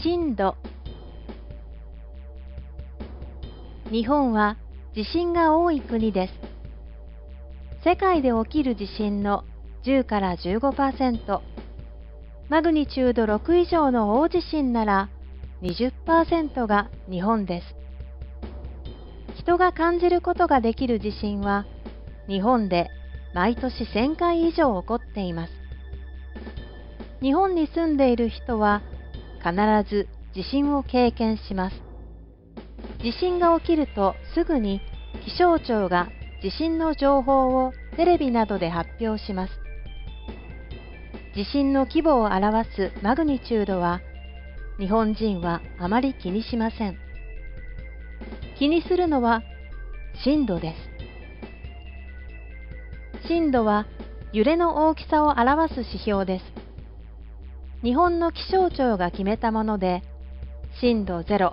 震度。日本は地震が多い国です。世界で起きる地震の10から15%、マグニチュード6以上の大地震なら 20% が日本です。人が感じることができる地震は日本で毎年1000回以上起こっています。日本に住んでいる人は必ず地震を経験します。地震が起きるとすぐに気象庁が地震の情報をテレビなどで発表します。地震の規模を表すマグニチュードは日本人はあまり気にしません。気にするのは震度です。震度は揺れの大きさを表す指標です。日本の気象庁が決めたもので、震度0、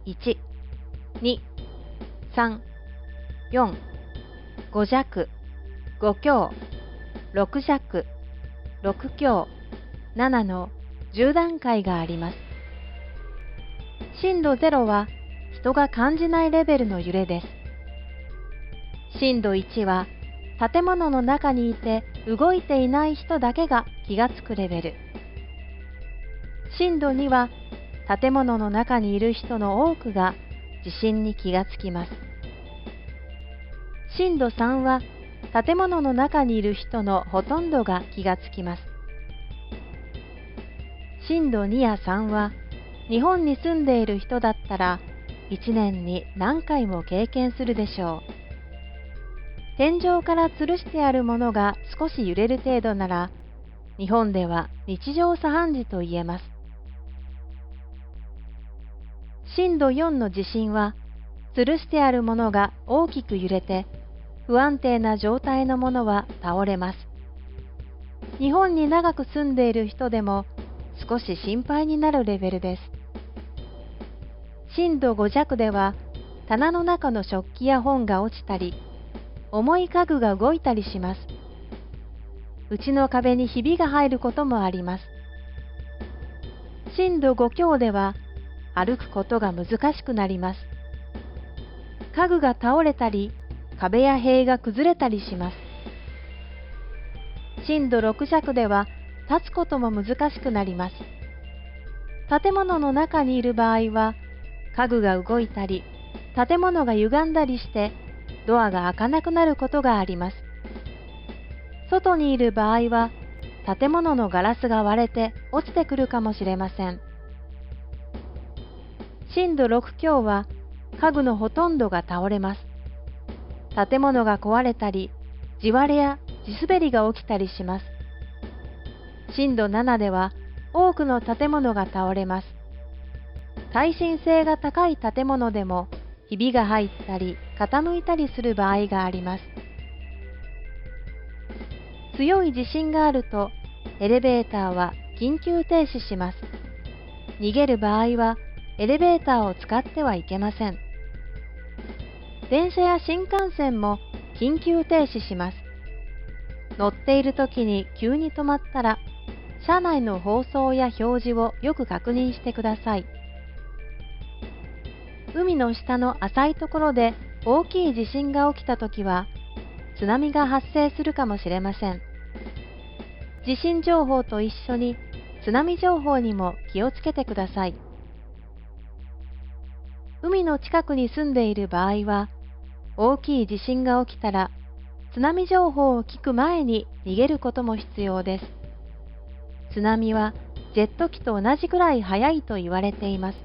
1、2、3、4、5弱、5強、6弱、6強、7の10段階があります。震度0は人が感じないレベルの揺れです。震度1は建物の中にいて動いていない人だけが気がつくレベル。震度2は建物の中にいる人の多くが地震に気がつきます。震度3は建物の中にいる人のほとんどが気がつきます。震度2や3は日本に住んでいる人だったら1年に何回も経験するでしょう。天井から吊るしてあるものが少し揺れる程度なら日本では日常茶飯事と言えます。震度4の地震は吊るしてあるものが大きく揺れて不安定な状態のものは倒れます。日本に長く住んでいる人でも少し心配になるレベルです。震度5弱では棚の中の食器や本が落ちたり重い家具が動いたりします。家の壁にひびが入ることもあります。震度5強では歩くことが難しくなります。家具が倒れたり壁や塀が崩れたりします。震度6弱では立つことも難しくなります。建物の中にいる場合は家具が動いたり建物が歪んだりしてドアが開かなくなることがあります。外にいる場合は建物のガラスが割れて落ちてくるかもしれません。震度6強は家具のほとんどが倒れます。建物が壊れたり地割れや地滑りが起きたりします。震度7では多くの建物が倒れます。耐震性が高い建物でもひびが入ったり傾いたりする場合があります。強い地震があるとエレベーターは緊急停止します。逃げる場合はエレベーターを使ってはいけません。電車や新幹線も緊急停止します。乗っている時に急に止まったら車内の放送や表示をよく確認してください。海の下の浅いところで大きい地震が起きたときは津波が発生するかもしれません。地震情報と一緒に津波情報にも気をつけてください。海の近くに住んでいる場合は大きい地震が起きたら津波情報を聞く前に逃げることも必要です。津波はジェット機と同じくらい速いと言われています。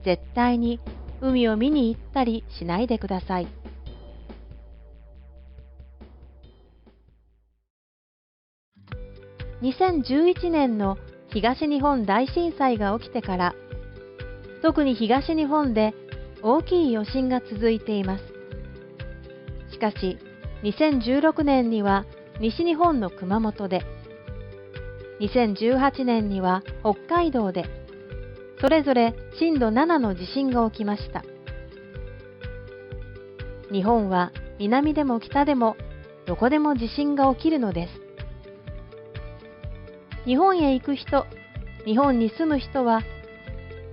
絶対に海を見に行ったりしないでください。2011年の東日本大震災が起きてから特に東日本で大きい余震が続いています。しかし2016年には西日本の熊本で、2018年には北海道で、それぞれ震度7の地震が起きました。日本は南でも北でもどこでも地震が起きるのです。日本へ行く人、日本に住む人は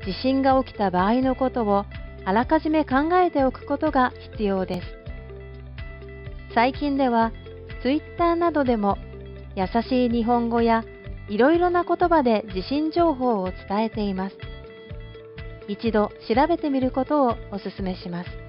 地震が起きた場合のことをあらかじめ考えておくことが必要です。最近では Twitter などでも優しい日本語やいろいろな言葉で地震情報を伝えています。一度調べてみることをお勧めします。